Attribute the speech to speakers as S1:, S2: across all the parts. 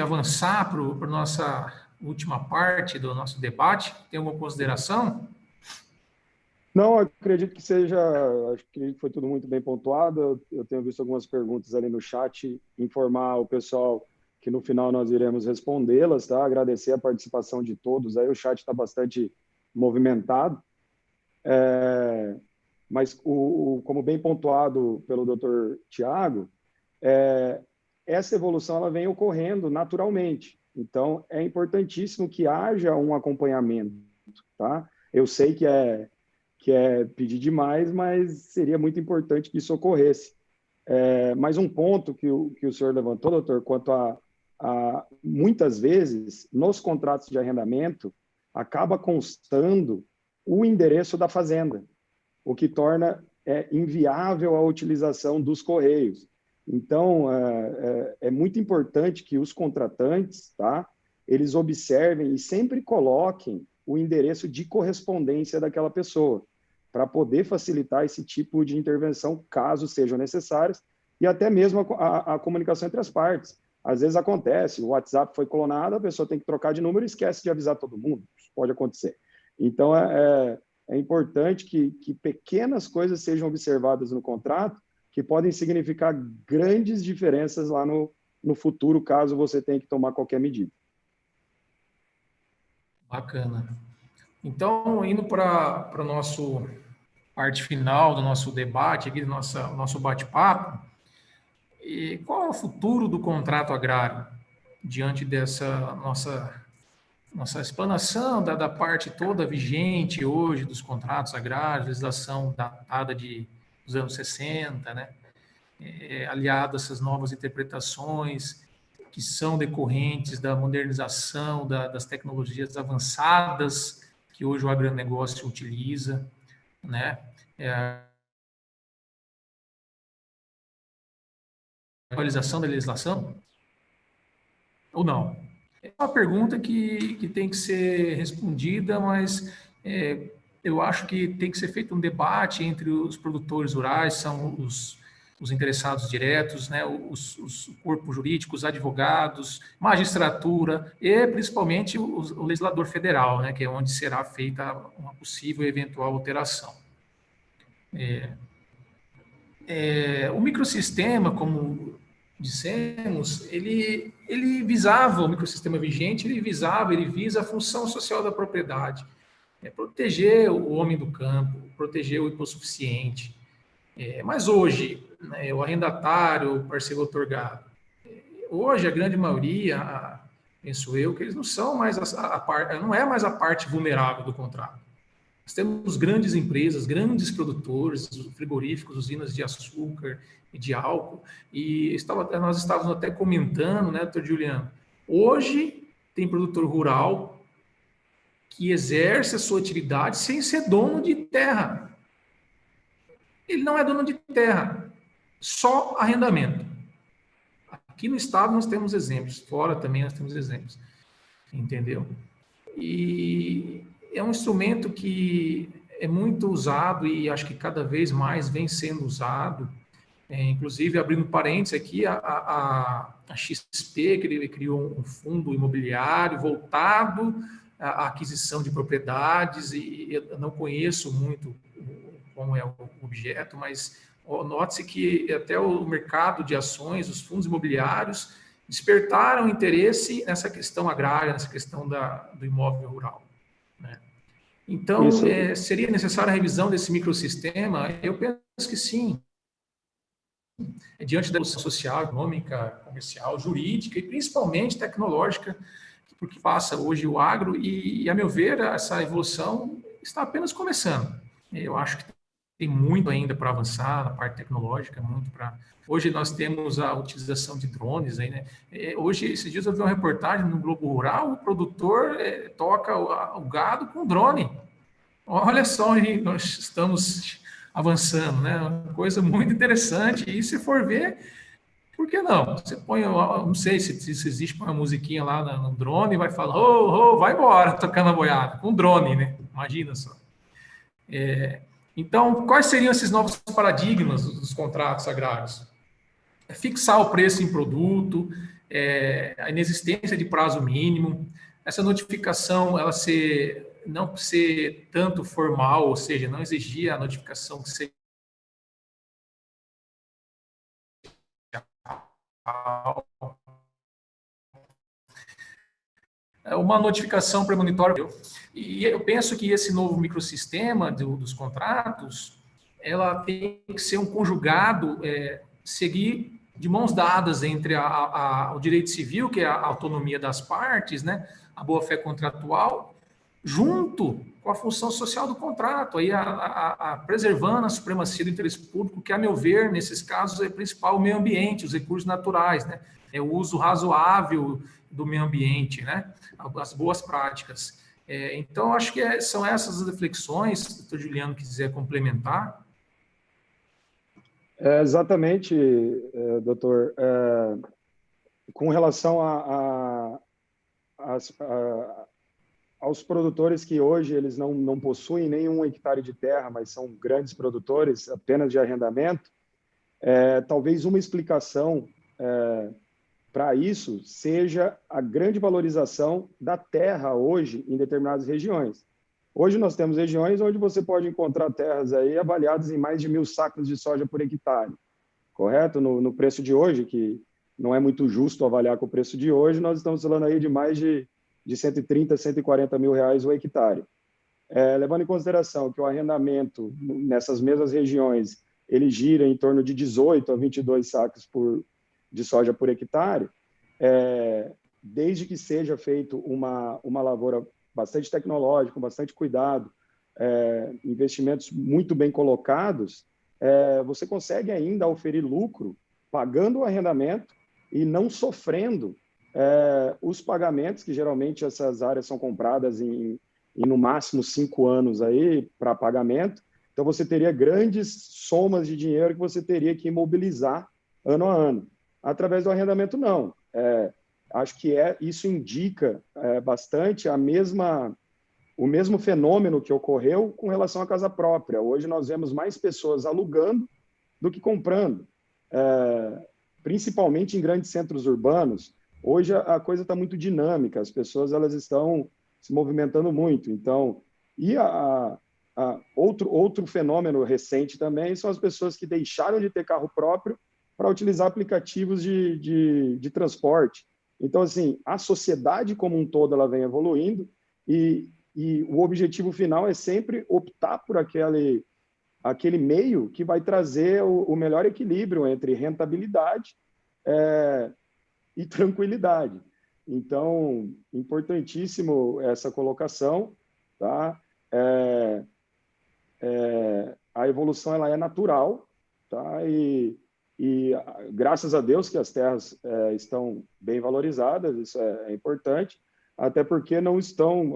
S1: avançar para a nossa última parte do nosso debate? Tem alguma consideração?
S2: Não, acredito que seja, acho que foi tudo muito bem pontuado. Eu tenho visto algumas perguntas ali no chat, informar o pessoal que no final nós iremos respondê-las, tá? Agradecer a participação de todos. Aí o chat está bastante movimentado, mas como bem pontuado pelo Dr. Tiago, essa evolução ela vem ocorrendo naturalmente. Então é importantíssimo que haja um acompanhamento, tá? Eu sei que é pedir demais, mas seria muito importante que isso ocorresse. Mas um ponto que o senhor levantou, doutor, quanto a muitas vezes, nos contratos de arrendamento, acaba constando o endereço da fazenda, o que torna inviável a utilização dos correios. Então, é muito importante que os contratantes, tá, eles observem e sempre coloquem o endereço de correspondência daquela pessoa, para poder facilitar esse tipo de intervenção, caso sejam necessárias, e até mesmo a comunicação entre as partes. Às vezes acontece, o WhatsApp foi clonado, a pessoa tem que trocar de número e esquece de avisar todo mundo. Isso pode acontecer. Então, é importante que pequenas coisas sejam observadas no contrato, que podem significar grandes diferenças lá no futuro, caso você tenha que tomar qualquer medida.
S1: Bacana. Então, indo para a nossa parte final do nosso debate, aqui do nosso bate-papo, qual é o futuro do contrato agrário diante dessa nossa explanação da parte toda vigente hoje dos contratos agrários, legislação datada dos anos 60, né? Aliado a essas novas interpretações que são decorrentes da modernização das tecnologias avançadas que hoje o agronegócio utiliza, né? A atualização da legislação ou não? É uma pergunta que tem que ser respondida, mas eu acho que tem que ser feito um debate entre os produtores rurais, são os interessados diretos, né, os corpos jurídicos, os advogados, magistratura e principalmente o legislador federal, né, que é onde será feita uma possível e eventual alteração. O microsistema, como dissemos, ele visava, o microsistema vigente, ele visa a função social da propriedade, proteger o homem do campo, proteger o hipossuficiente. Mas hoje, né, o arrendatário, o parceiro outorgado, hoje a grande maioria, penso eu, que eles não são mais não é mais a parte vulnerável do contrato. Nós temos grandes empresas, grandes produtores, frigoríficos, usinas de açúcar e de álcool, e nós estávamos até comentando, né, doutor Juliano, hoje tem produtor rural que exerce a sua atividade sem ser dono de terra. Ele não é dono de terra, só arrendamento. Aqui no estado nós temos exemplos, fora também nós temos exemplos, entendeu? E é um instrumento que é muito usado e acho que cada vez mais vem sendo usado. Inclusive, abrindo parênteses aqui, a XP criou um fundo imobiliário voltado à aquisição de propriedades, e eu não conheço muito como é o objeto, mas note-se que até o mercado de ações, os fundos imobiliários, despertaram interesse nessa questão agrária, nessa questão do imóvel rural. Né? Então, seria necessária a revisão desse microsistema? Eu penso que sim. Diante da evolução social, econômica, comercial, jurídica e principalmente tecnológica, porque passa hoje o agro, e a meu ver, essa evolução está apenas começando. Eu acho que tem muito ainda para avançar na parte tecnológica, muito para... Hoje nós temos a utilização de drones aí, né? Hoje, esses dias eu vi uma reportagem no Globo Rural, o produtor toca o gado com drone. Olha só, nós estamos avançando, né? Uma coisa muito interessante. E se for ver, por que não? Você põe, não sei se existe uma musiquinha lá no drone e vai falar, vai embora, tocando a boiada, com drone, né? Imagina só. Então, quais seriam esses novos paradigmas dos contratos agrários? Fixar o preço em produto, a inexistência de prazo mínimo, essa notificação não ser tanto formal, ou seja, não exigir a notificação que seja uma notificação premonitória. E eu penso que esse novo microsistema dos contratos, ela tem que ser um conjugado, seguir de mãos dadas entre o direito civil, que é a autonomia das partes, né, a boa-fé contratual, junto com a função social do contrato, aí preservando a supremacia do interesse público, que, a meu ver, nesses casos, é principal o meio ambiente, os recursos naturais, né, o uso razoável do meio ambiente, né, as boas práticas. Então, acho que são essas as reflexões. Se o doutor Juliano quiser complementar.
S2: Exatamente, doutor. Com relação aos produtores que hoje eles não possuem nenhum hectare de terra, mas são grandes produtores apenas de arrendamento, talvez uma explicação para isso seja a grande valorização da terra hoje em determinadas regiões. Hoje nós temos regiões onde você pode encontrar terras aí avaliadas em mais de 1.000 sacos de soja por hectare, correto? No preço de hoje, que não é muito justo avaliar com o preço de hoje, nós estamos falando aí de mais de 130, 140 mil reais o hectare. Levando em consideração que o arrendamento nessas mesmas regiões, ele gira em torno de 18 a 22 sacos de soja por hectare, desde que seja feito uma lavoura bastante tecnológica, com bastante cuidado, investimentos muito bem colocados, você consegue ainda oferir lucro pagando o arrendamento e não sofrendo os pagamentos, que geralmente essas áreas são compradas em no máximo 5 anos aí para pagamento. Então, você teria grandes somas de dinheiro que você teria que imobilizar ano a ano. Através do arrendamento, não. Acho que isso indica bastante o mesmo fenômeno que ocorreu com relação à casa própria. Hoje nós vemos mais pessoas alugando do que comprando, principalmente em grandes centros urbanos. Hoje a coisa está muito dinâmica, as pessoas elas estão se movimentando muito. Então, outro fenômeno recente também são as pessoas que deixaram de ter carro próprio para utilizar aplicativos de transporte. Então, assim, a sociedade como um todo ela vem evoluindo e o objetivo final é sempre optar por aquele meio que vai trazer o melhor equilíbrio entre rentabilidade e tranquilidade. Então, importantíssimo essa colocação, tá? A evolução ela é natural, tá? E graças a Deus que as terras estão bem valorizadas, isso é importante, até porque não estão,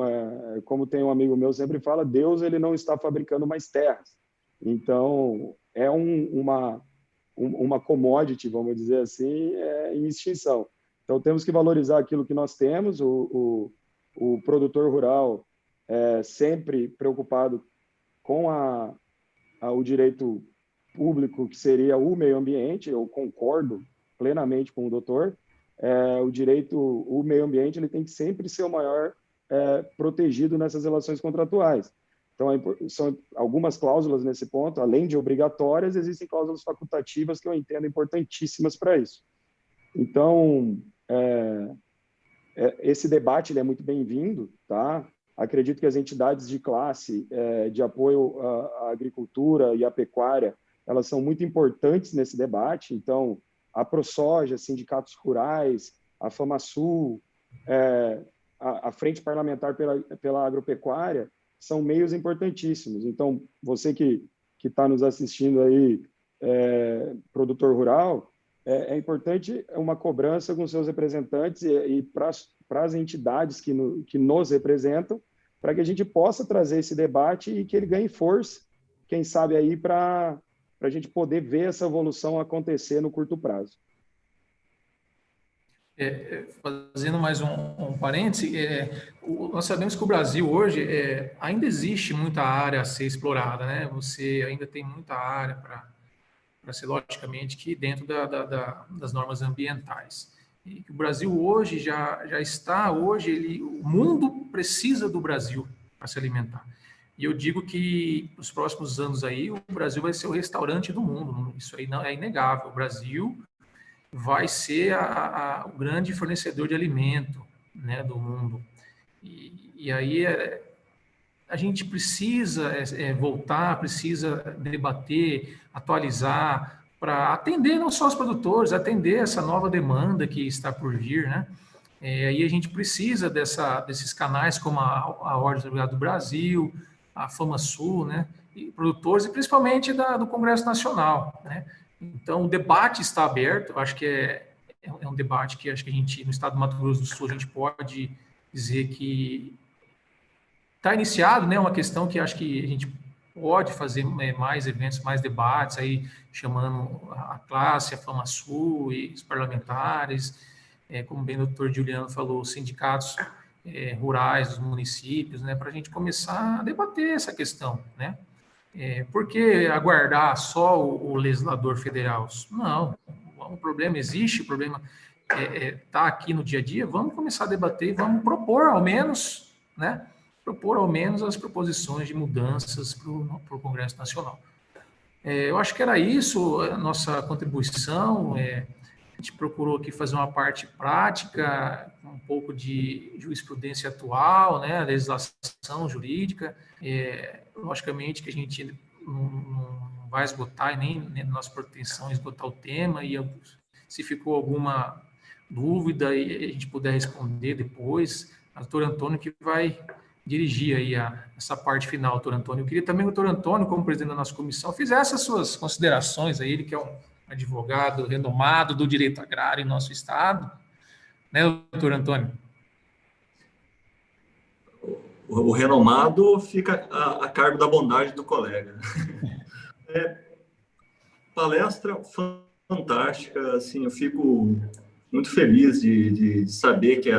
S2: como tem um amigo meu sempre fala, Deus ele não está fabricando mais terras. Então, é uma commodity, vamos dizer assim, em extinção. Então, temos que valorizar aquilo que nós temos, o produtor rural sempre preocupado com o direito público, que seria o meio ambiente. Eu concordo plenamente com o doutor. O meio ambiente ele tem que sempre ser o maior protegido nessas relações contratuais. Então, são algumas cláusulas nesse ponto, além de obrigatórias, existem cláusulas facultativas que eu entendo importantíssimas para isso. Então, esse debate ele é muito bem-vindo, tá? Acredito que as entidades de classe de apoio à agricultura e à pecuária, elas são muito importantes nesse debate. Então, a ProSoja, sindicatos rurais, a FamaSul, a Frente Parlamentar pela Agropecuária, são meios importantíssimos. Então, você que está nos assistindo aí, produtor rural, é importante uma cobrança com seus representantes e para as entidades que nos representam, para que a gente possa trazer esse debate e que ele ganhe força, quem sabe aí para a gente poder ver essa evolução acontecer no curto prazo.
S1: Fazendo mais um parêntese, nós sabemos que o Brasil hoje ainda existe muita área a ser explorada, né? Você ainda tem muita área para ser, logicamente, que dentro das normas ambientais. E que o Brasil hoje já está, hoje o mundo precisa do Brasil para se alimentar. E eu digo que nos próximos anos aí o Brasil vai ser o restaurante do mundo. Isso aí não é inegável. O Brasil vai ser o grande fornecedor de alimento, né, do mundo. E aí a gente precisa voltar, precisa debater, atualizar, para atender não só os produtores, atender essa nova demanda que está por vir, né? Aí a gente precisa desses canais como a Ordem do Brasil, a FamaSul, né? E produtores, e principalmente do Congresso Nacional, né? Então, o debate está aberto, eu acho que é um debate que acho que a gente, no estado do Mato Grosso do Sul, a gente pode dizer que está iniciado, né? Uma questão que acho que a gente pode fazer mais eventos, mais debates, aí chamando a classe, a FamaSul e os parlamentares, como bem o doutor Juliano falou, os sindicatos rurais dos municípios, né? Para a gente começar a debater essa questão, né? Por que aguardar só o legislador federal? Não, o problema existe, o problema está aqui no dia a dia, vamos começar a debater e vamos propor, ao menos, né? Propor, ao menos, as proposições de mudanças para o Congresso Nacional. Eu acho que era isso a nossa contribuição. A gente procurou aqui fazer uma parte prática, um pouco de jurisprudência atual, né, legislação jurídica. Logicamente que a gente não vai esgotar, e nem nossa pretensão é esgotar o tema, e se ficou alguma dúvida e a gente puder responder depois, a doutora Antônio que vai dirigir aí essa parte final, doutor Antônio. Eu queria também que o doutor Antônio, como presidente da nossa comissão, fizesse as suas considerações aí, ele que é um advogado renomado do direito agrário em nosso estado, né, doutor Antônio?
S3: O renomado fica a cargo da bondade do colega. Palestra fantástica, assim, eu fico muito feliz de saber que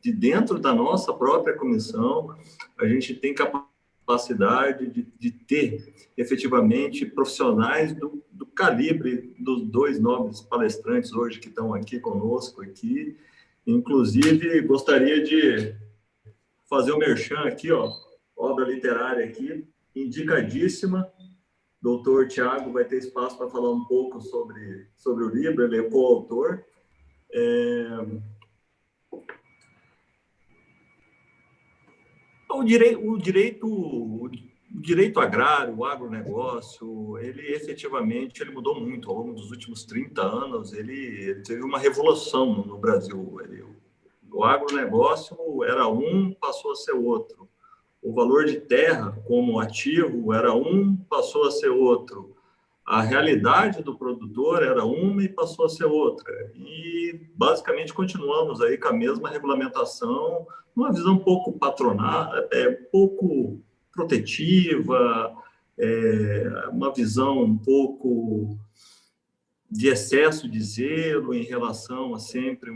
S3: de dentro da nossa própria comissão a gente tem capacidade de ter efetivamente profissionais do calibre dos dois nobres palestrantes hoje que estão aqui conosco aqui. Inclusive, gostaria de fazer o merchan aqui, ó, obra literária aqui, indicadíssima. Doutor Tiago vai ter espaço para falar um pouco sobre o livro, ele é coautor. O direito agrário, o agronegócio, ele efetivamente mudou muito ao longo dos últimos 30 anos, ele teve uma revolução no Brasil. O agronegócio era um, passou a ser outro. O valor de terra como ativo era um, passou a ser outro. A realidade do produtor era uma e passou a ser outra. E, basicamente, continuamos aí com a mesma regulamentação, uma visão um pouco patronal, pouco protetiva, uma visão um pouco de excesso de zelo em relação a sempre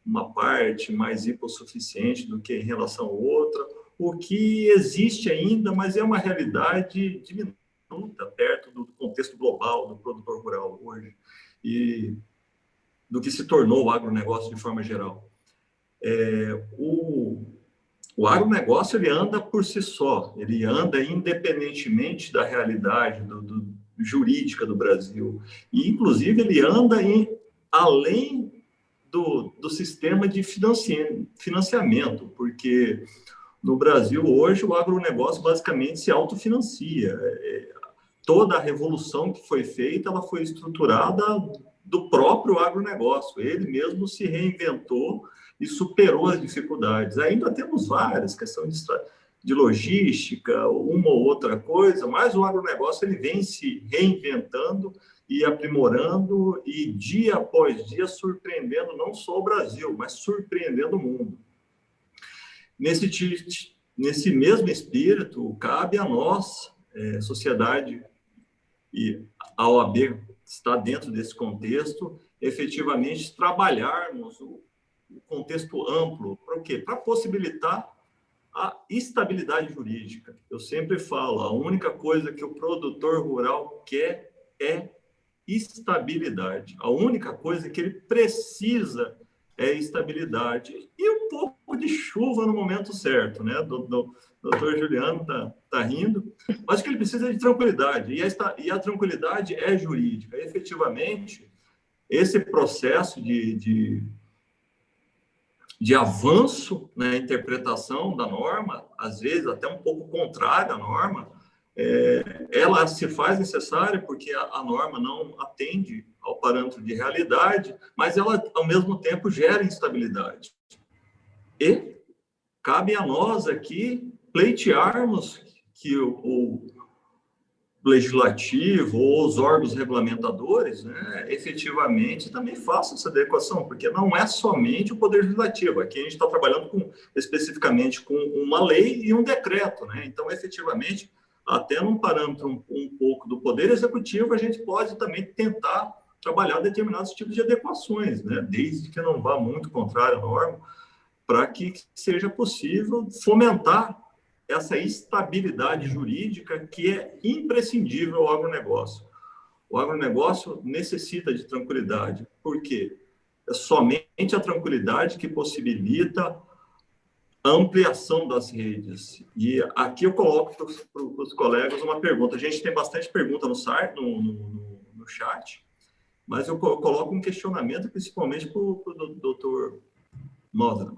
S3: uma parte mais hipossuficiente do que em relação a outra, o que existe ainda, mas é uma realidade diminuta perto do contexto global do produtor rural hoje e do que se tornou o agronegócio de forma geral. O agronegócio ele anda por si só, ele anda independentemente da realidade jurídica do Brasil e, inclusive, ele anda além do sistema de financiamento, porque no Brasil, hoje, o agronegócio basicamente se autofinancia. Toda a revolução que foi feita, ela foi estruturada do próprio agronegócio. Ele mesmo se reinventou e superou as dificuldades. Ainda temos várias questões de logística, uma ou outra coisa, mas o agronegócio ele vem se reinventando e aprimorando e, dia após dia, surpreendendo não só o Brasil, mas surpreendendo o mundo. Nesse mesmo espírito, cabe a nós, sociedade, e a OAB está dentro desse contexto, efetivamente trabalharmos o contexto amplo. Para o quê? Para possibilitar a estabilidade jurídica. Eu sempre falo, a única coisa que o produtor rural quer é estabilidade. A única coisa que ele precisa é estabilidade e um pouco de chuva no momento certo, né? Doutor Juliano tá rindo, mas que ele precisa de tranquilidade, e a tranquilidade é jurídica. Efetivamente, esse processo de avanço na interpretação da norma, às vezes até um pouco contrária à norma, ela se faz necessária porque a norma não atende ao parâmetro de realidade, mas ela, ao mesmo tempo, gera instabilidade. E cabe a nós aqui pleitearmos que o legislativo ou os órgãos regulamentadores, né, efetivamente também façam essa adequação, porque não é somente o Poder Legislativo. Aqui a gente está trabalhando especificamente com uma lei e um decreto, né? Então, efetivamente, até num parâmetro um pouco do Poder Executivo, a gente pode também tentar trabalhar determinados tipos de adequações, né? Desde que não vá muito contrário à norma, para que seja possível fomentar essa estabilidade jurídica que é imprescindível ao agronegócio. O agronegócio necessita de tranquilidade, porque é somente a tranquilidade que possibilita a ampliação das redes. E aqui eu coloco para os colegas uma pergunta. A gente tem bastante pergunta no site, no chat, mas eu coloco um questionamento principalmente para o doutor Nosa.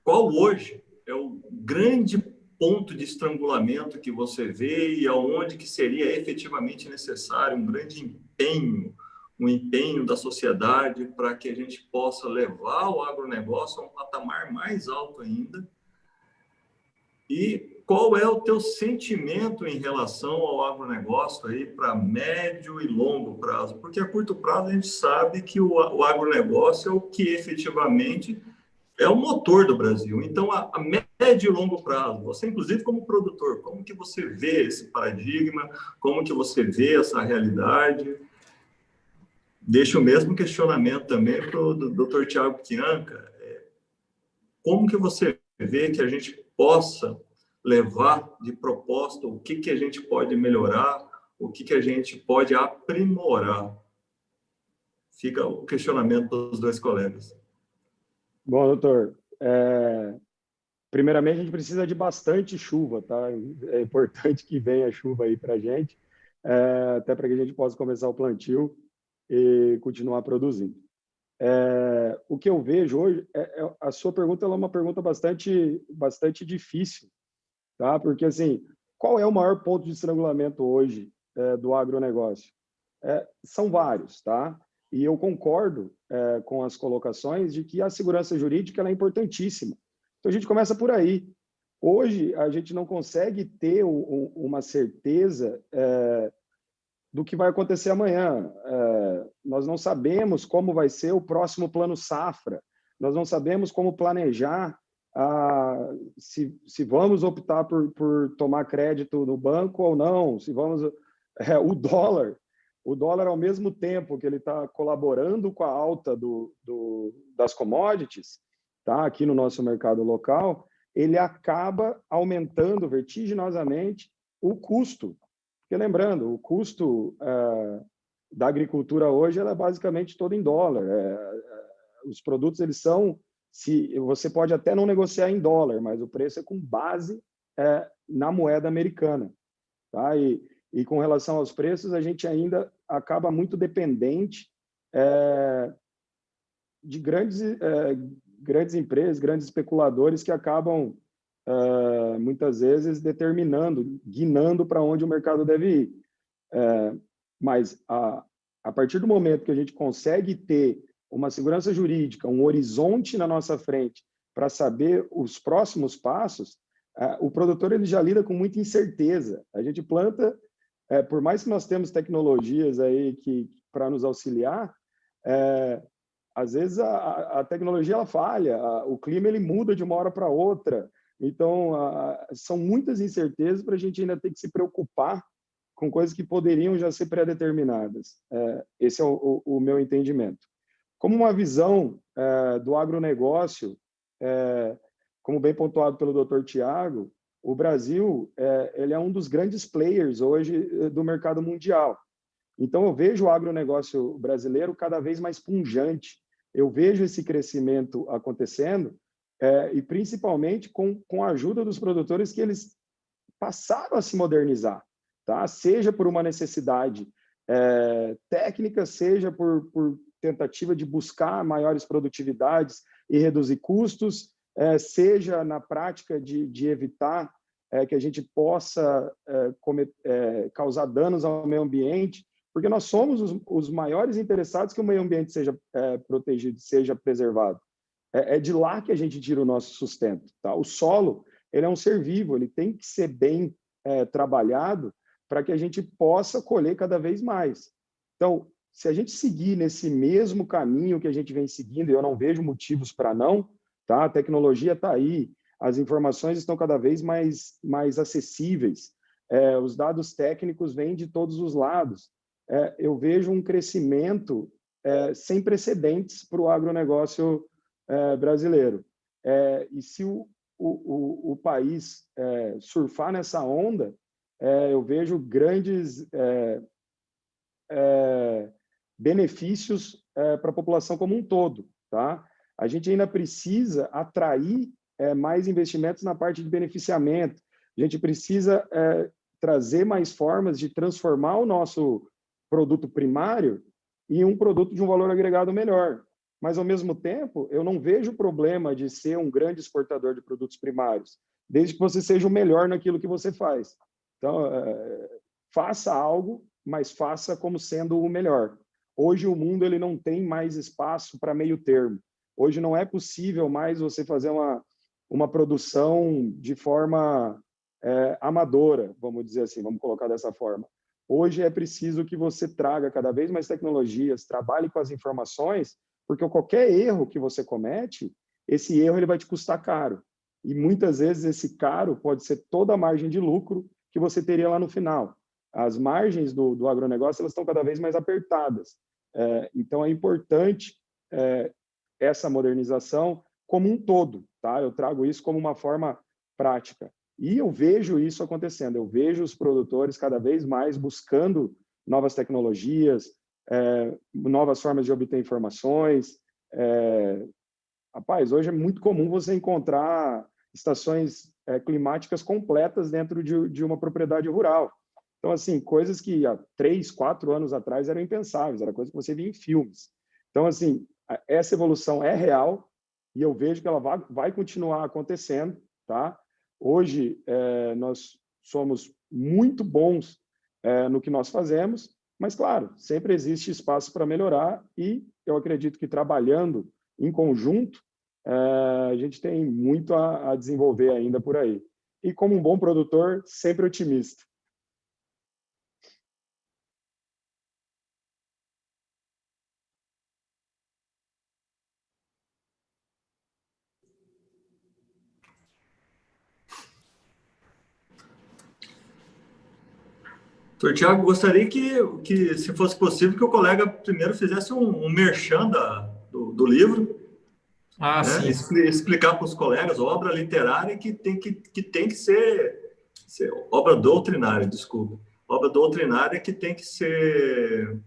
S3: Qual hoje é o grande ponto de estrangulamento que você vê e aonde que seria efetivamente necessário um grande empenho, um empenho da sociedade para que a gente possa levar o agronegócio a um patamar mais alto ainda? E qual é o teu sentimento em relação ao agronegócio aí para médio e longo prazo? Porque a curto prazo a gente sabe que o agronegócio é o que efetivamente é o motor do Brasil. Então, a médio e longo prazo, você, inclusive, como produtor, como que você vê esse paradigma? Como que você vê essa realidade? Deixo o mesmo questionamento também para o Dr. Tiago Chianca. Como que você vê que a gente possa levar de proposta o que a gente pode melhorar, o que a gente pode aprimorar? Fica o questionamento dos dois colegas.
S2: Bom, doutor, primeiramente a gente precisa de bastante chuva, tá? É importante que venha chuva aí para a gente, até para que a gente possa começar o plantio e continuar produzindo. O que eu vejo hoje, a sua pergunta é uma pergunta bastante difícil, tá? Porque, assim, qual é o maior ponto de estrangulamento hoje do agronegócio? São vários, tá? E eu concordo com as colocações de que a segurança jurídica ela é importantíssima. Então, a gente começa por aí. Hoje, a gente não consegue ter uma certeza do que vai acontecer amanhã. Nós não sabemos como vai ser o próximo plano safra. Nós não sabemos como planejar se vamos optar por tomar crédito no banco ou não, se vamos... O dólar, ao mesmo tempo que ele está colaborando com a alta das commodities, tá? Aqui no nosso mercado local, ele acaba aumentando vertiginosamente o custo. Porque, lembrando, o custo da agricultura hoje ela é basicamente todo em dólar. Os produtos, eles são... você pode até não negociar em dólar, mas o preço é com base na moeda americana. Tá? E com relação aos preços, a gente ainda acaba muito dependente de grandes empresas, grandes especuladores que acabam, muitas vezes, guinando para onde o mercado deve ir. Mas, a partir do momento que a gente consegue ter uma segurança jurídica, um horizonte na nossa frente para saber os próximos passos, o produtor ele já lida com muita incerteza. A gente planta... por mais que nós temos tecnologias aí para nos auxiliar, às vezes a tecnologia ela falha, o clima ele muda de uma hora para outra. Então, são muitas incertezas para a gente ainda ter que se preocupar com coisas que poderiam já ser pré-determinadas. Esse é o meu entendimento. Como uma visão do agronegócio, como bem pontuado pelo Dr. Tiago, o Brasil ele é um dos grandes players hoje do mercado mundial. Então, eu vejo o agronegócio brasileiro cada vez mais pujante, eu vejo esse crescimento acontecendo, e principalmente com a ajuda dos produtores que eles passaram a se modernizar, tá? Seja por uma necessidade técnica, seja por tentativa de buscar maiores produtividades e reduzir custos, seja na prática de evitar que a gente possa causar danos ao meio ambiente, porque nós somos os maiores interessados que o meio ambiente seja protegido, seja preservado. É de lá que a gente tira o nosso sustento. Tá? O solo, ele é um ser vivo, ele tem que ser bem trabalhado para que a gente possa colher cada vez mais. Então, se a gente seguir nesse mesmo caminho que a gente vem seguindo, e eu não vejo motivos para não, tá? A tecnologia está aí, as informações estão cada vez mais acessíveis, os dados técnicos vêm de todos os lados. Eu vejo um crescimento sem precedentes para o agronegócio brasileiro. E se o país surfar nessa onda, eu vejo grandes benefícios para a população como um todo. Tá? A gente ainda precisa atrair mais investimentos na parte de beneficiamento. A gente precisa trazer mais formas de transformar o nosso produto primário em um produto de um valor agregado melhor. Mas, ao mesmo tempo, eu não vejo problema de ser um grande exportador de produtos primários, desde que você seja o melhor naquilo que você faz. Então, faça algo, mas faça como sendo o melhor. Hoje, o mundo ele não tem mais espaço para meio termo. Hoje, não é possível mais você fazer uma produção de forma amadora, vamos dizer assim, vamos colocar dessa forma. Hoje é preciso que você traga cada vez mais tecnologias, trabalhe com as informações, porque qualquer erro que você comete, esse erro ele vai te custar caro. E muitas vezes esse caro pode ser toda a margem de lucro que você teria lá no final. As margens do agronegócio elas estão cada vez mais apertadas. Então é importante essa modernização como um todo. Tá? Eu trago isso como uma forma prática. E eu vejo isso acontecendo, eu vejo os produtores cada vez mais buscando novas tecnologias, novas formas de obter informações. Rapaz, hoje é muito comum você encontrar estações climáticas completas dentro de uma propriedade rural. Então, assim, coisas que há 3, 4 anos atrás eram impensáveis, era coisa que você via em filmes. Então, assim, essa evolução é real e eu vejo que ela vai continuar acontecendo, tá? Hoje, nós somos muito bons no que nós fazemos, mas, claro, sempre existe espaço para melhorar e eu acredito que trabalhando em conjunto, a gente tem muito a desenvolver ainda por aí. E como um bom produtor, sempre otimista.
S3: Doutor Tiago, gostaria que, se fosse possível, que o colega primeiro fizesse um merchan do livro,
S1: Ah,
S3: né?
S1: sim.
S3: Explicar para os colegas, obra literária que tem que ser obra doutrinária, desculpa. Obra doutrinária que tem que ser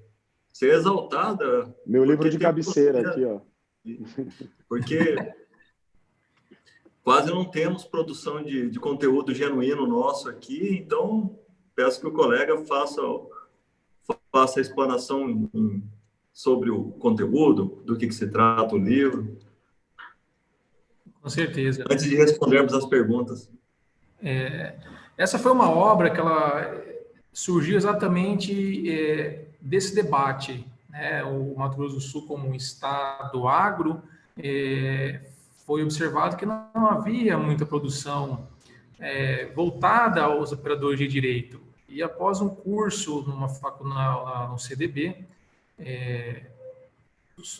S3: exaltada.
S2: Meu livro de cabeceira aqui, ó.
S3: Porque quase não temos produção de conteúdo genuíno nosso aqui, então peço que o colega faça a explanação sobre o conteúdo, do que se trata o livro.
S1: Com certeza.
S3: Antes de respondermos as perguntas.
S1: Essa foi uma obra que ela surgiu exatamente desse debate, né? O Mato Grosso do Sul como um estado agro, foi observado que não havia muita produção voltada aos operadores de direito. E após um curso no CDB,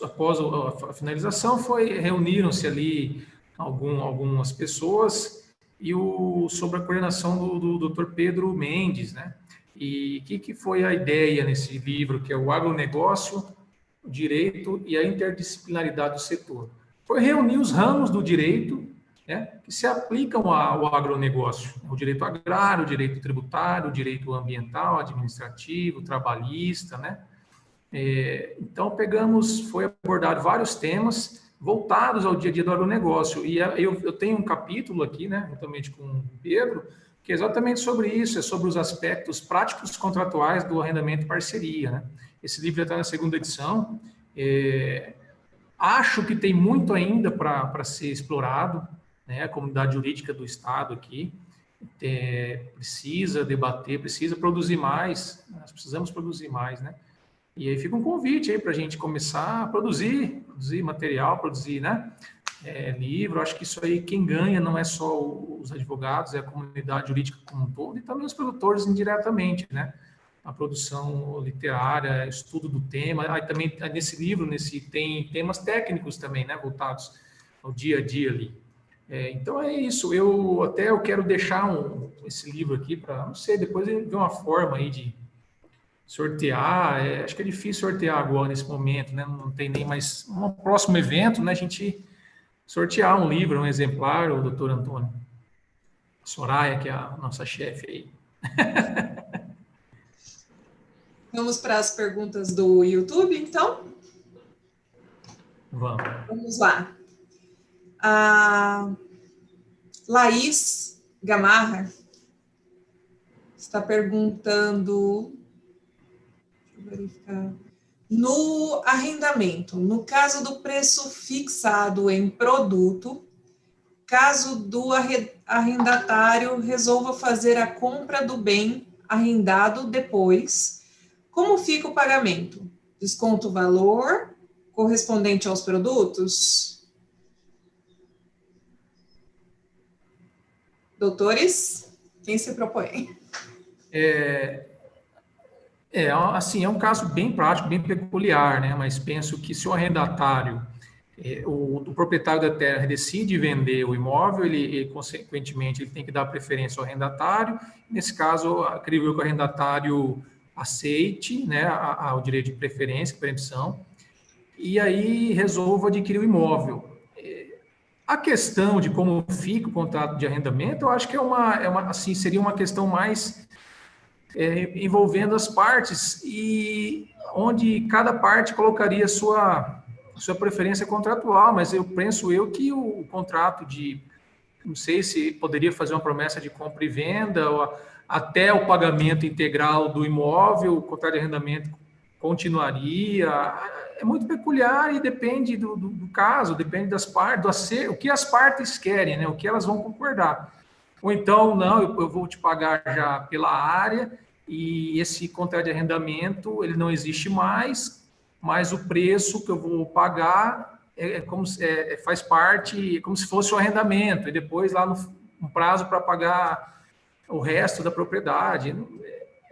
S1: após a finalização, reuniram-se ali algumas pessoas sob a coordenação do Dr. Pedro Mendes, né? E o que foi a ideia nesse livro, que é o agronegócio, o direito e a interdisciplinaridade do setor? Foi reunir os ramos do direito, né, que se aplicam ao agronegócio. O direito agrário, o direito tributário, o direito ambiental, administrativo, trabalhista, né? Então, foi abordado vários temas voltados ao dia a dia do agronegócio. E eu tenho um capítulo aqui, né, juntamente com o Pedro, que é exatamente sobre isso, é sobre os aspectos práticos contratuais do arrendamento e parceria, né? Esse livro já está na segunda edição. Acho que tem muito ainda para ser explorado, né? A comunidade jurídica do Estado aqui precisa debater, precisa produzir mais, nós precisamos produzir mais, né? E aí fica um convite aí para a gente começar a produzir material, produzir, né? Livro. Acho que isso aí, quem ganha não é só os advogados, é a comunidade jurídica como um todo, e também os produtores indiretamente, né? A produção literária, estudo do tema. Aí também, nesse livro, tem temas técnicos também, né? Voltados ao dia a dia ali. Então é isso. Eu quero deixar esse livro aqui para, não sei, depois ver uma forma aí de sortear. Acho que é difícil sortear agora nesse momento, né? Não tem nem mais um próximo evento, né? A gente sortear um livro, um exemplar, o doutor Antônio. Soraya, que é a nossa chefe aí.
S4: Vamos para as perguntas do YouTube, então? Vamos lá. A Laís Gamarra está perguntando... Deixa eu verificar. No arrendamento, no caso do preço fixado em produto, caso do arrendatário resolva fazer a compra do bem arrendado depois, como fica o pagamento? Desconto o valor correspondente aos produtos? Doutores, quem se propõe?
S1: Assim, é um caso bem prático, bem peculiar, né? Mas penso que se o arrendatário, o proprietário da terra decide vender o imóvel, ele consequentemente, ele tem que dar preferência ao arrendatário. Nesse caso, acredito que o arrendatário aceite, né, o direito de preferência, preempção, e aí resolva adquirir o imóvel. A questão de como fica o contrato de arrendamento, eu acho que assim, seria uma questão mais envolvendo as partes e onde cada parte colocaria sua preferência contratual, mas eu penso que o contrato não sei se poderia fazer uma promessa de compra e venda, ou até o pagamento integral do imóvel, o contrato de arrendamento continuaria. É muito peculiar e depende do caso, depende das partes, o que as partes querem, né? O que elas vão concordar. Ou então, não, eu vou te pagar já pela área e esse contrato de arrendamento, ele não existe mais, mas o preço que eu vou pagar faz parte, como se fosse o arrendamento, e depois lá no prazo para pagar o resto da propriedade.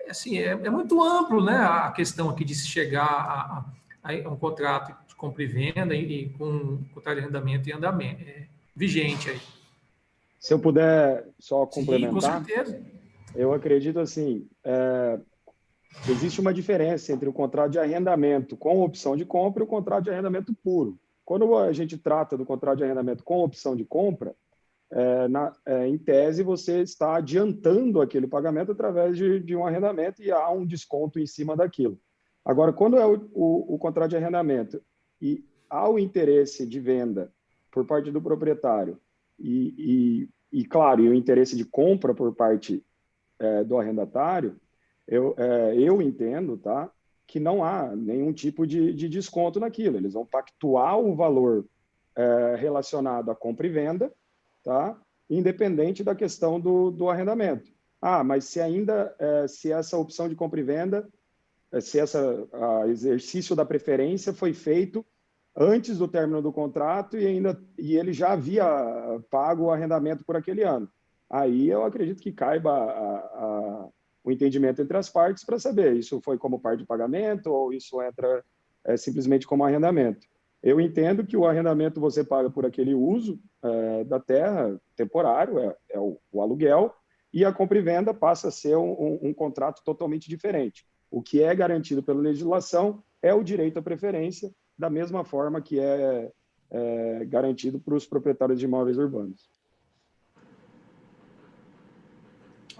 S1: Assim, é muito amplo, né, a questão aqui de se chegar a um contrato de compra e venda e com um contrato de arrendamento e andamento vigente aí.
S2: Se eu puder só complementar.
S1: Sim, com certeza.
S2: Eu acredito assim, existe uma diferença entre o contrato de arrendamento com opção de compra e o contrato de arrendamento puro. Quando a gente trata do contrato de arrendamento com opção de compra, em tese você está adiantando aquele pagamento através de um arrendamento e há um desconto em cima daquilo. Agora, quando é o contrato de arrendamento e há o interesse de venda por parte do proprietário e claro, e o interesse de compra por parte do arrendatário, eu entendo, tá, que não há nenhum tipo de desconto naquilo. Eles vão pactuar o valor relacionado à compra e venda, tá, independente da questão do arrendamento. Mas se essa opção de compra e venda, se esse exercício da preferência foi feito antes do término do contrato e ele já havia pago o arrendamento por aquele ano. Aí eu acredito que caiba o entendimento entre as partes para saber isso foi como parte de pagamento ou isso entra simplesmente como arrendamento. Eu entendo que o arrendamento você paga por aquele uso da terra temporário, o aluguel, e a compra e venda passa a ser um contrato totalmente diferente. O que é garantido pela legislação é o direito à preferência, da mesma forma que é garantido para os proprietários de imóveis urbanos.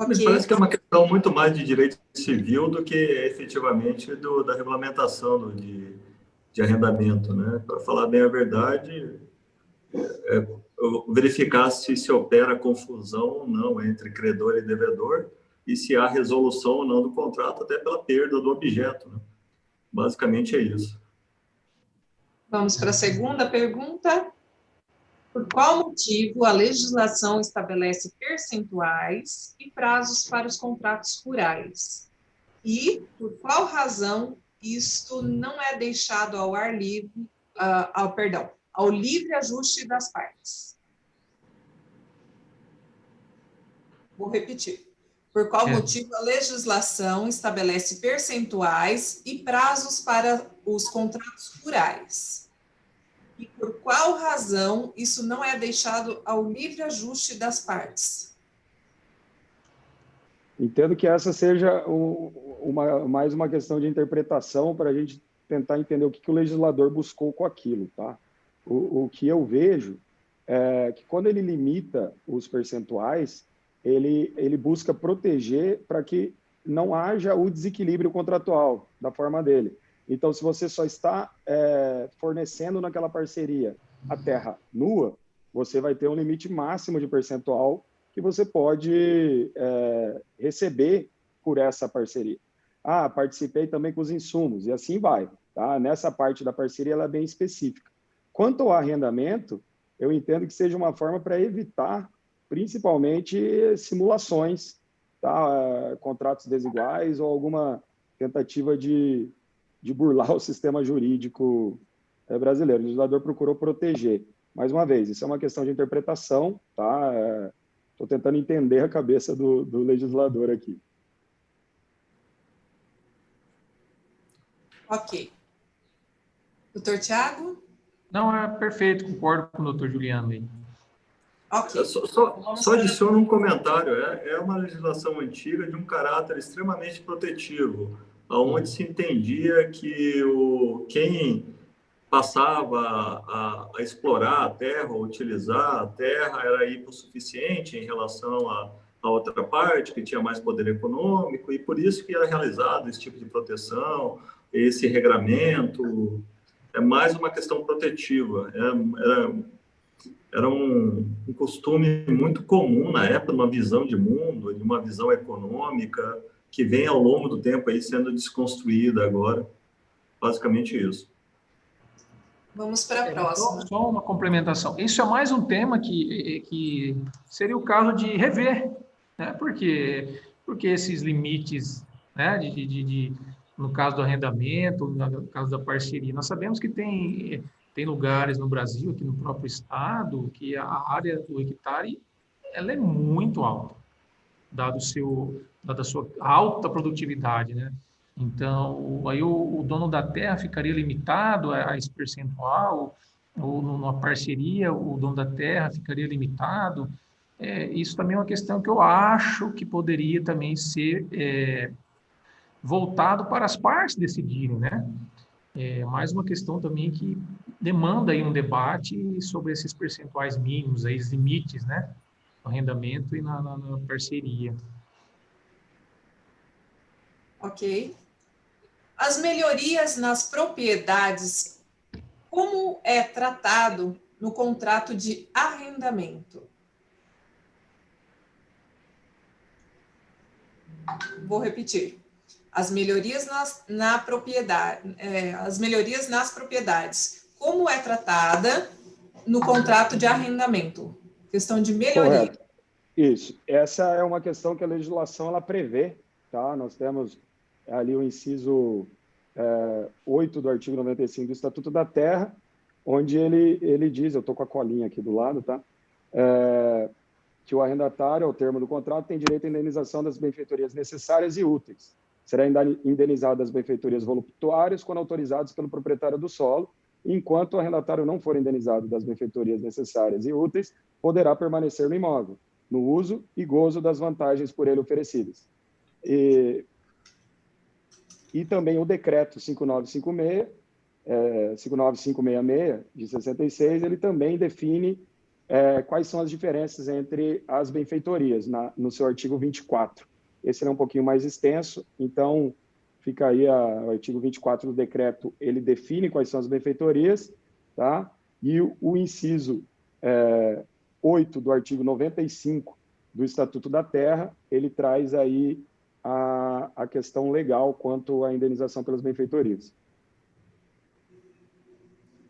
S3: Me
S4: Ok.
S3: parece que é uma questão muito mais de direito civil do que efetivamente da regulamentação de arrendamento, né? Para falar bem a verdade, verificar se opera confusão ou não entre credor e devedor e se há resolução ou não do contrato, até pela perda do objeto, né? Basicamente é isso.
S4: Vamos para a segunda pergunta. Por qual motivo a legislação estabelece percentuais e prazos para os contratos rurais? E por qual razão isto não é deixado ao ar livre, ao livre ajuste das partes? Vou repetir. Por qual motivo a legislação estabelece percentuais e prazos para os contratos rurais? E por qual razão isso não é deixado ao livre ajuste das partes?
S2: Entendo que essa seja mais uma questão de interpretação para a gente tentar entender o que o legislador buscou com aquilo, tá? O que eu vejo é que quando ele limita os percentuais, ele busca proteger para que não haja o desequilíbrio contratual da forma dele. Então, se você só está fornecendo naquela parceria a terra nua, você vai ter um limite máximo de percentual que você pode receber por essa parceria. Ah, participei também com os insumos, e assim vai. Tá? Nessa parte da parceria, ela é bem específica. Quanto ao arrendamento, eu entendo que seja uma forma para evitar, principalmente, simulações, tá? Contratos desiguais ou alguma tentativa de burlar o sistema jurídico brasileiro. O legislador procurou proteger. Mais uma vez, isso é uma questão de interpretação, tá? Estou tentando entender a cabeça do legislador aqui.
S4: Ok. Doutor Tiago?
S1: Não, é perfeito, concordo com o doutor Juliano aí.
S4: Ok.
S3: Só adiciono um comentário. É uma legislação antiga de um caráter extremamente protetivo, onde se entendia que quem passava a explorar a terra, ou utilizar a terra, era hipossuficiente em relação a outra parte, que tinha mais poder econômico, e por isso que era realizado esse tipo de proteção, esse regramento. É mais uma questão protetiva. Era um costume muito comum na época, uma visão de mundo, de uma visão econômica, que vem ao longo do tempo aí sendo desconstruída agora. Basicamente isso.
S4: Vamos para a próxima.
S1: Só uma complementação. Isso é mais um tema que seria o caso de rever, né? Porque esses limites, né, no caso do arrendamento, no caso da parceria, nós sabemos que tem lugares no Brasil, aqui no próprio estado, que a área do hectare ela é muito alta, dada a sua alta produtividade, né? Então, aí o dono da terra ficaria limitado a esse percentual, ou numa parceria, o dono da terra ficaria limitado. Isso também é uma questão que eu acho que poderia também ser voltado para as partes decidirem, né? Mais uma questão também que demanda aí um debate sobre esses percentuais mínimos, aí, os limites, né? No arrendamento e na parceria.
S4: Ok. As melhorias nas propriedades, como é tratado no contrato de arrendamento? Vou repetir. As melhorias as melhorias nas propriedades, como é tratada no contrato de arrendamento? Questão de melhoria.
S2: Correto. Isso. Essa é uma questão que a legislação ela prevê, tá? Nós temos ali o inciso 8 do artigo 95 do Estatuto da Terra, onde ele diz, eu estou com a colinha aqui do lado, tá? Que o arrendatário, ao termo do contrato, tem direito à indenização das benfeitorias necessárias e úteis. Será indenizado das benfeitorias voluptuárias quando autorizados pelo proprietário do solo, enquanto o arrendatário não for indenizado das benfeitorias necessárias e úteis, poderá permanecer no imóvel, no uso e gozo das vantagens por ele oferecidas. E também o decreto 59566, de 66, ele também define quais são as diferenças entre as benfeitorias, no seu artigo 24. Esse é um pouquinho mais extenso, então fica aí o artigo 24 do decreto, ele define quais são as benfeitorias, tá? E o inciso 8 do artigo 95 do Estatuto da Terra, ele traz aí a questão legal quanto à indenização pelas benfeitorias.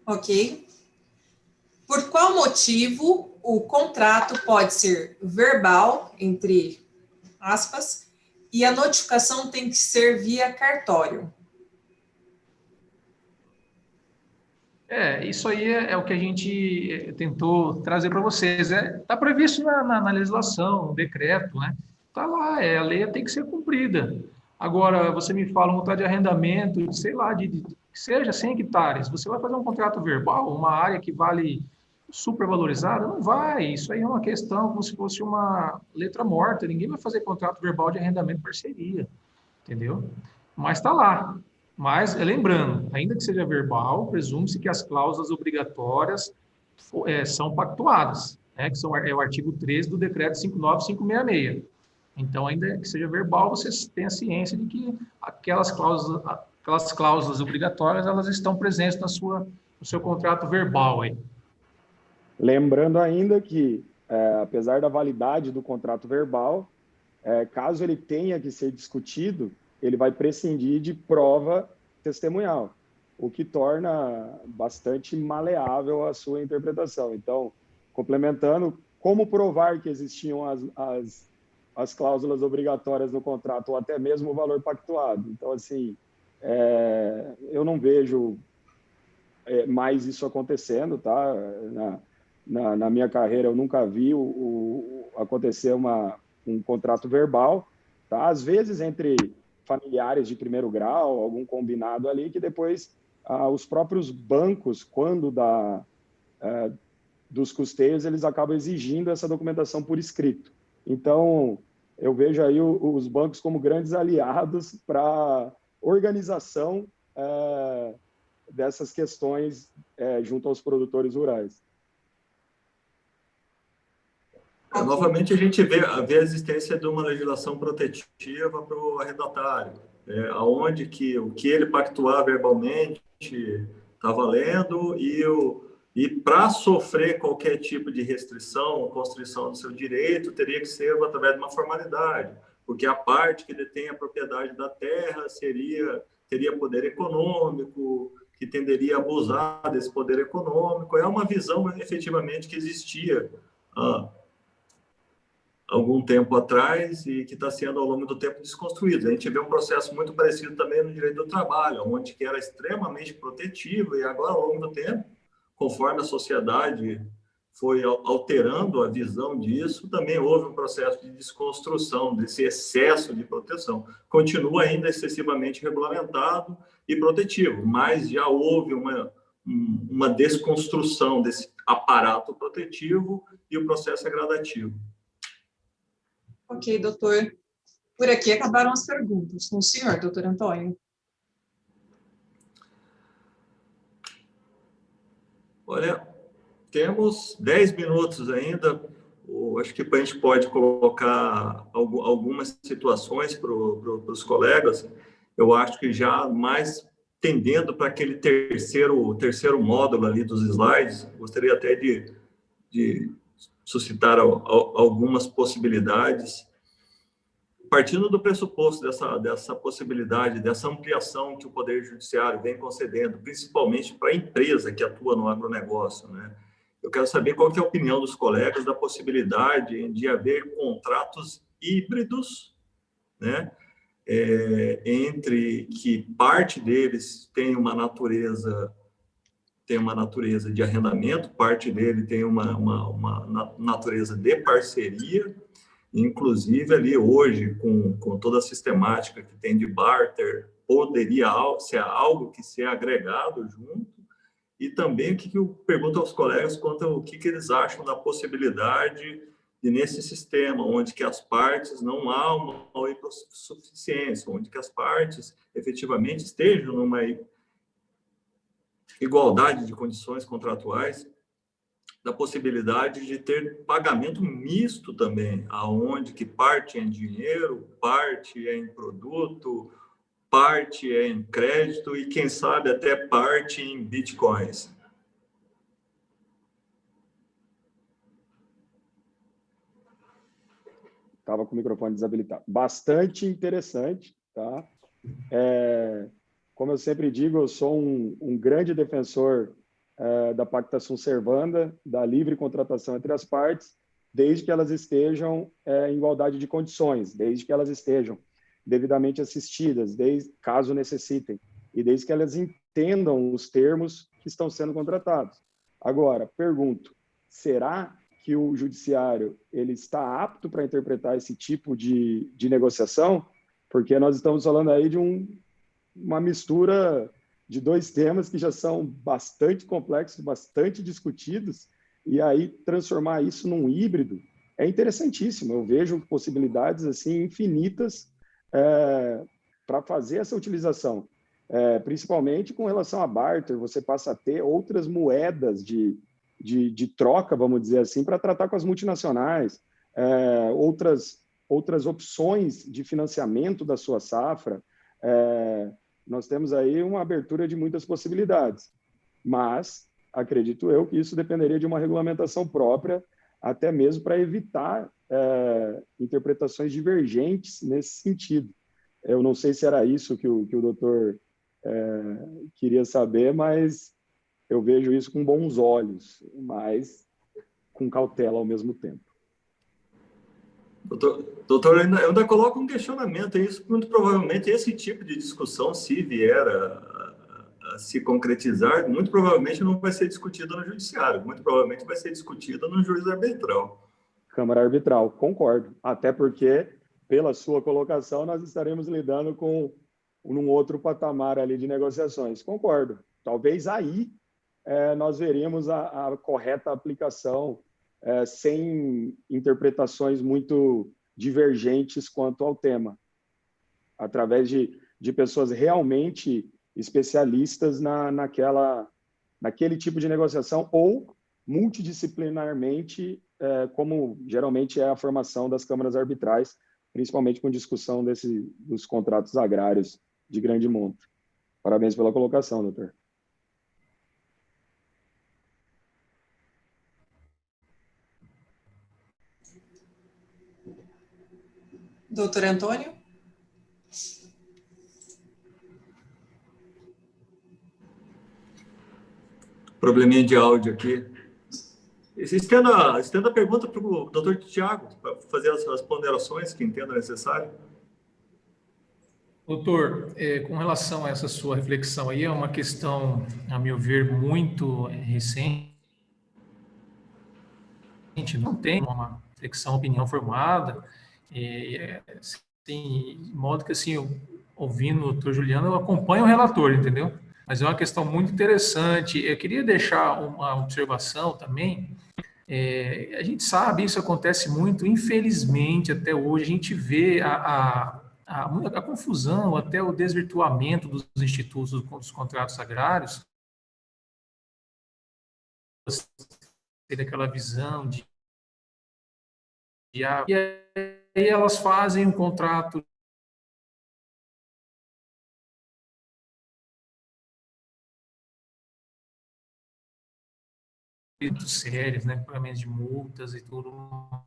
S4: Ok. Por qual motivo o contrato pode ser verbal, entre aspas, e a notificação tem que ser via cartório?
S1: Isso aí é o que a gente tentou trazer para vocês. Está previsto na legislação, no decreto, né? Está lá, a lei tem que ser cumprida. Agora, você me fala um contrato de arrendamento, sei lá, que seja 100 hectares, você vai fazer um contrato verbal, uma área que vale supervalorizada? Não vai, isso aí é uma questão como se fosse uma letra morta, ninguém vai fazer contrato verbal de arrendamento parceria, entendeu? Mas está lá. Mas, lembrando, ainda que seja verbal, presume-se que as cláusulas obrigatórias são pactuadas, né, que é o artigo 13 do decreto 59566. Então, ainda que seja verbal, você tem a ciência de que aquelas cláusulas obrigatórias, elas estão presentes no seu contrato verbal aí.
S2: Lembrando ainda que, apesar da validade do contrato verbal, caso ele tenha que ser discutido, ele vai prescindir de prova testemunhal, o que torna bastante maleável a sua interpretação. Então, complementando, como provar que existiam as cláusulas obrigatórias no contrato, ou até mesmo o valor pactuado? Então, assim, eu não vejo mais isso acontecendo, tá? Na minha carreira, eu nunca vi acontecer um contrato verbal, tá? Às vezes, entre familiares de primeiro grau, algum combinado ali, que depois os próprios bancos, quando dos custeios, eles acabam exigindo essa documentação por escrito. Então, eu vejo aí os bancos como grandes aliados para organização dessas questões junto aos produtores rurais.
S3: Novamente, a gente vê a existência de uma legislação protetiva para o arrendatário, aonde que o que ele pactuar verbalmente está valendo e para sofrer qualquer tipo de restrição ou constrição do seu direito, teria que ser através de uma formalidade, porque a parte que detém a propriedade da terra teria poder econômico, que tenderia a abusar desse poder econômico. É uma visão efetivamente que existia algum tempo atrás e que está sendo, ao longo do tempo, desconstruído. A gente vê um processo muito parecido também no direito do trabalho, onde que era extremamente protetivo e agora, ao longo do tempo, conforme a sociedade foi alterando a visão disso, também houve um processo de desconstrução desse excesso de proteção. Continua ainda excessivamente regulamentado e protetivo, mas já houve uma desconstrução desse aparato protetivo e o processo é gradativo.
S4: Ok, doutor. Por aqui acabaram as perguntas. Com o senhor, doutor Antônio.
S3: Olha, temos 10 minutos ainda. Acho que a gente pode colocar algumas situações para os colegas. Eu acho que já mais tendendo para aquele terceiro módulo ali dos slides, gostaria até de suscitar algumas possibilidades. Partindo do pressuposto dessa possibilidade, dessa ampliação que o Poder Judiciário vem concedendo, principalmente para a empresa que atua no agronegócio, né? Eu quero saber qual que é a opinião dos colegas da possibilidade de haver contratos híbridos, né? Entre que parte deles tem uma natureza de arrendamento, parte dele tem uma natureza de parceria. Inclusive, ali hoje, com toda a sistemática que tem de barter, poderia ser algo que ser agregado junto. E também o que eu pergunto aos colegas quanto ao que eles acham da possibilidade de, nesse sistema, onde que as partes não há uma hipossuficiência, onde que as partes efetivamente estejam numa igualdade de condições contratuais, da possibilidade de ter pagamento misto também, aonde que parte é em dinheiro, parte é em produto, parte é em crédito e, quem sabe, até parte em bitcoins.
S2: Estava com o microfone desabilitado. Bastante interessante, tá? Como eu sempre digo, eu sou um grande defensor da pacta sunt servanda, da livre contratação entre as partes, desde que elas estejam em igualdade de condições, desde que elas estejam devidamente assistidas, caso necessitem, e desde que elas entendam os termos que estão sendo contratados. Agora, pergunto, será que o judiciário ele está apto para interpretar esse tipo de negociação? Porque nós estamos falando aí de uma mistura de dois temas que já são bastante complexos, bastante discutidos, e aí transformar isso num híbrido é interessantíssimo. Eu vejo possibilidades assim infinitas para fazer essa utilização, principalmente com relação a barter. Você passa a ter outras moedas de troca, vamos dizer assim, para tratar com as multinacionais, outras opções de financiamento da sua safra. Nós temos aí uma abertura de muitas possibilidades, mas acredito eu que isso dependeria de uma regulamentação própria, até mesmo para evitar interpretações divergentes nesse sentido. Eu não sei se era isso que o doutor queria saber, mas eu vejo isso com bons olhos, mas com cautela ao mesmo tempo.
S3: Doutor, eu ainda coloco um questionamento. Isso, muito provavelmente, esse tipo de discussão, se vier a se concretizar, muito provavelmente não vai ser discutido no judiciário, muito provavelmente vai ser discutido no juiz arbitral.
S2: Câmara arbitral, concordo. Até porque, pela sua colocação, nós estaremos lidando com um outro patamar ali de negociações. Concordo. Talvez aí nós veríamos a correta aplicação sem interpretações muito divergentes quanto ao tema, através de pessoas realmente especialistas naquele tipo de negociação ou multidisciplinarmente, como geralmente é a formação das câmaras arbitrais, principalmente com discussão dos contratos agrários de grande monta. Parabéns pela colocação, doutor.
S4: Doutor Antônio?
S3: Probleminha de áudio aqui. Estenda a pergunta para o doutor Tiago, para fazer as ponderações que entenda necessário.
S1: Doutor, com relação a essa sua reflexão aí, é uma questão, a meu ver, muito recente. A gente não tem uma reflexão, opinião formada, de modo que, assim, ouvindo o doutor Juliano, eu acompanho o relator, entendeu? Mas é uma questão muito interessante. Eu queria deixar uma observação também. A gente sabe, isso acontece muito, infelizmente, até hoje, a gente vê a confusão, até o desvirtuamento dos institutos dos contratos agrários, ter aquela visão e aí elas fazem um contrato muito sérios, né, pagamentos de multas e tudo mais.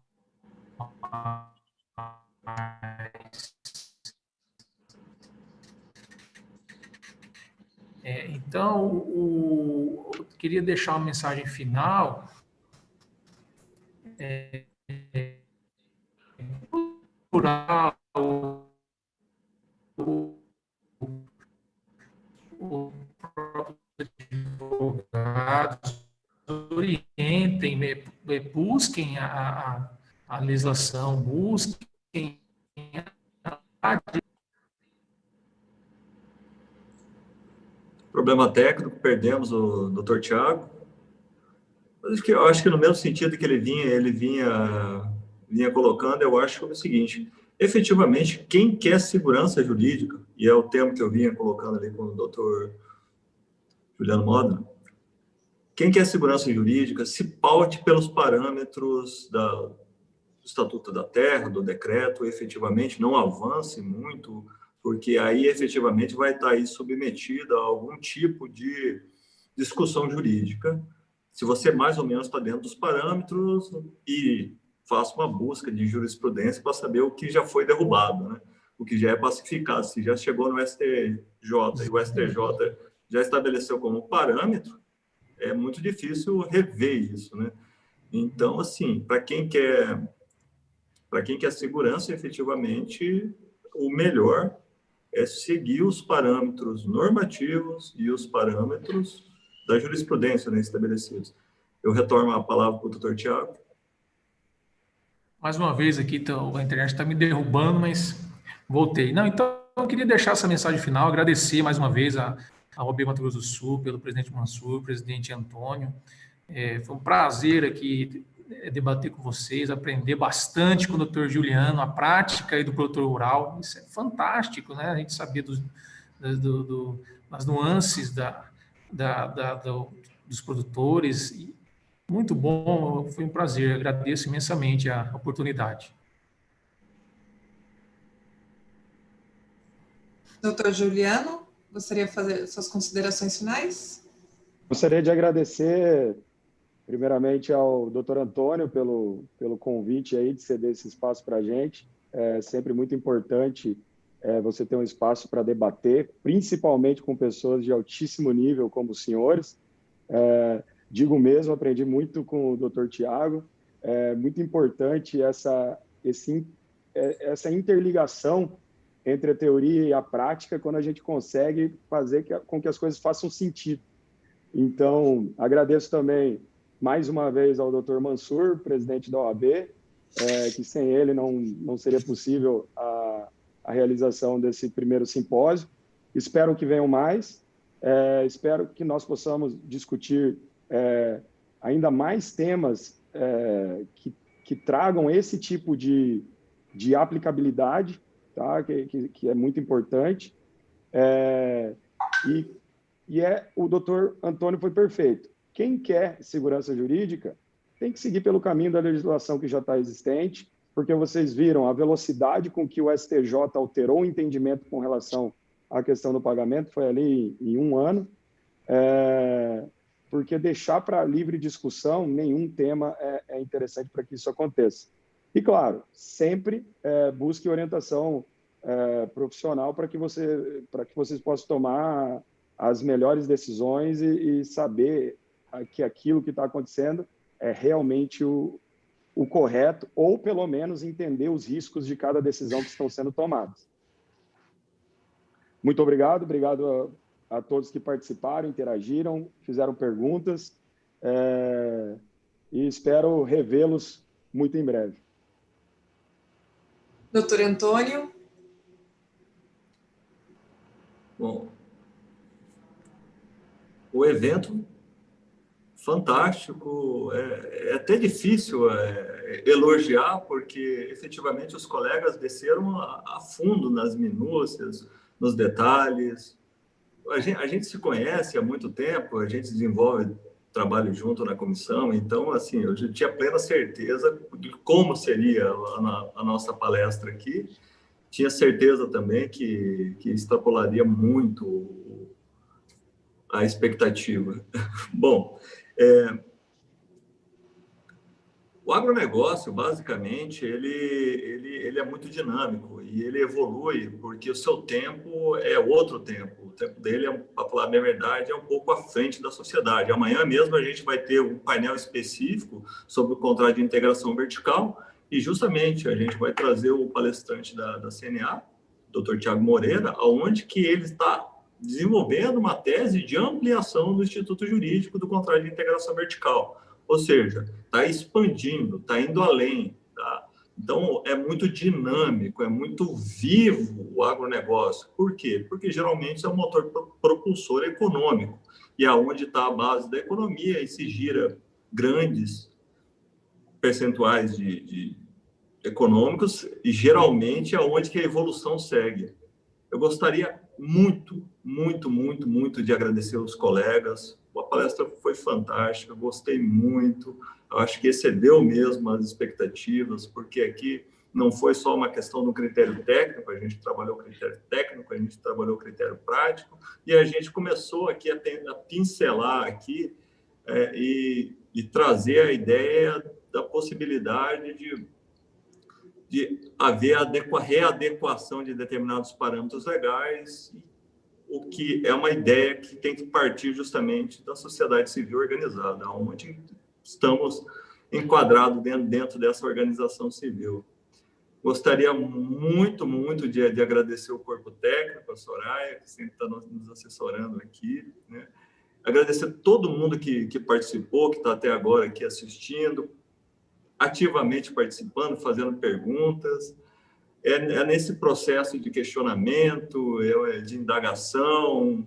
S1: Então, eu queria deixar uma mensagem final. Procurar o próprio advogado, orientem, busquem a legislação, busquem
S3: Problema técnico, perdemos o doutor Tiago. Eu acho que no mesmo sentido que ele vinha colocando, eu acho que é o seguinte: efetivamente, quem quer segurança jurídica, e é o tema que eu vinha colocando ali com o doutor Juliano Modena, quem quer segurança jurídica se paute pelos parâmetros do Estatuto da Terra, do decreto, efetivamente não avance muito, porque aí efetivamente vai estar aí submetida a algum tipo de discussão jurídica. Se você mais ou menos está dentro dos parâmetros e faça uma busca de jurisprudência para saber o que já foi derrubado, né? O que já é pacificado, se já chegou no STJ e o STJ já estabeleceu como parâmetro, é muito difícil rever isso, né? Então, assim, para quem quer segurança, efetivamente, o melhor é seguir os parâmetros normativos e os parâmetros da jurisprudência, né, estabelecidos. Eu retorno a palavra para o doutor Tiago.
S1: Mais uma vez aqui, então, a internet está me derrubando, mas voltei. Não, então, eu queria deixar essa mensagem final, agradecer mais uma vez a OAB Mato Grosso do Sul, pelo presidente Mansur, presidente Antônio. Foi um prazer aqui debater com vocês, aprender bastante com o doutor Juliano, a prática aí do produtor rural. Isso é fantástico, né? A gente saber das nuances dos produtores. Muito bom, foi um prazer. Agradeço imensamente a oportunidade.
S4: Doutor Juliano, gostaria de fazer suas considerações finais?
S2: Gostaria de agradecer, primeiramente, ao doutor Antônio pelo convite aí de ceder esse espaço para a gente. É sempre muito importante você ter um espaço para debater, principalmente com pessoas de altíssimo nível como os senhores. Digo mesmo, aprendi muito com o doutor Tiago. É muito importante essa interligação entre a teoria e a prática quando a gente consegue fazer com que as coisas façam sentido. Então, agradeço também mais uma vez ao Dr. Mansur, presidente da OAB, que sem ele não seria possível a realização desse primeiro simpósio. Espero que venham mais, espero que nós possamos discutir ainda mais temas que tragam esse tipo de aplicabilidade, tá? que é muito importante. O doutor Antônio foi perfeito. Quem quer segurança jurídica tem que seguir pelo caminho da legislação que já está existente, porque vocês viram a velocidade com que o STJ alterou o entendimento com relação à questão do pagamento, foi ali em 1 ano, porque deixar para livre discussão nenhum tema é interessante para que isso aconteça. E, claro, sempre busque orientação profissional para que vocês possam tomar as melhores decisões e saber que aquilo que está acontecendo é realmente o correto, ou pelo menos entender os riscos de cada decisão que estão sendo tomadas. Muito obrigado a todos que participaram, interagiram, fizeram perguntas, e espero revê-los muito em breve.
S4: Doutor Antônio.
S3: Bom, o evento fantástico, é até difícil elogiar, porque efetivamente os colegas desceram a fundo nas minúcias, nos detalhes. A gente se conhece há muito tempo, a gente desenvolve trabalho junto na comissão, então, assim, eu já tinha plena certeza de como seria a nossa palestra aqui. Tinha certeza também que extrapolaria muito a expectativa. Bom, o agronegócio, basicamente, ele é muito dinâmico e ele evolui porque o seu tempo é outro tempo. O tempo dele, para falar a minha verdade, é um pouco à frente da sociedade. Amanhã mesmo a gente vai ter um painel específico sobre o contrato de integração vertical e justamente a gente vai trazer o palestrante da CNA, Dr. Tiago Moreira, onde que ele está desenvolvendo uma tese de ampliação do Instituto Jurídico do contrato de integração vertical. Ou seja, está expandindo, está indo além. Tá? Então, é muito dinâmico, é muito vivo o agronegócio. Por quê? Porque geralmente é um motor propulsor econômico. E aonde está a base da economia e se gira grandes percentuais de econômicos e geralmente é onde que a evolução segue. Eu gostaria muito de agradecer os colegas a palestra foi fantástica, gostei muito, eu acho que excedeu mesmo as expectativas, porque aqui não foi só uma questão do critério técnico, a gente trabalhou o critério técnico, a gente trabalhou o critério prático, e a gente começou aqui a pincelar aqui e trazer a ideia da possibilidade de haver readequação de determinados parâmetros legais, o que é uma ideia que tem que partir justamente da sociedade civil organizada, onde estamos enquadrados dentro dessa organização civil. Gostaria muito, muito de agradecer o corpo técnico, a Soraya, que sempre está nos assessorando aqui, né? Agradecer todo mundo que participou, que está até agora aqui assistindo, ativamente participando, fazendo perguntas. É nesse processo de questionamento, de indagação,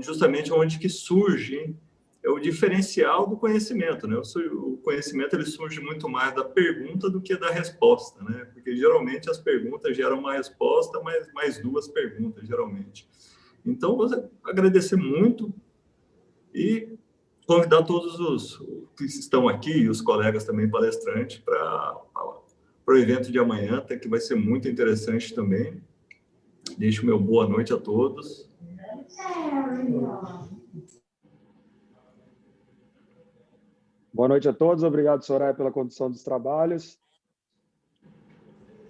S3: justamente onde que surge o diferencial do conhecimento, né? O conhecimento ele surge muito mais da pergunta do que da resposta, né? Porque geralmente as perguntas geram uma resposta, mas mais duas perguntas, geralmente. Então, agradecer muito e convidar todos os que estão aqui e os colegas também palestrantes para o evento de amanhã, que vai ser muito interessante também. Deixo meu boa noite a todos.
S2: Boa noite a todos. Obrigado, Soraya, pela condução dos trabalhos.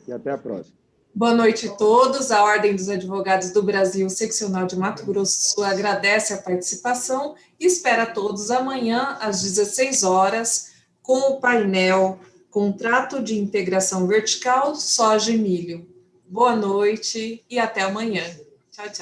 S2: E até a próxima.
S4: Boa noite a todos. A Ordem dos Advogados do Brasil, Seccional de Mato Grosso do Sul, agradece a participação e espera todos amanhã, às 16 horas, com o painel Contrato de Integração Vertical Soja e Milho. Boa noite e até amanhã. Tchau, tchau.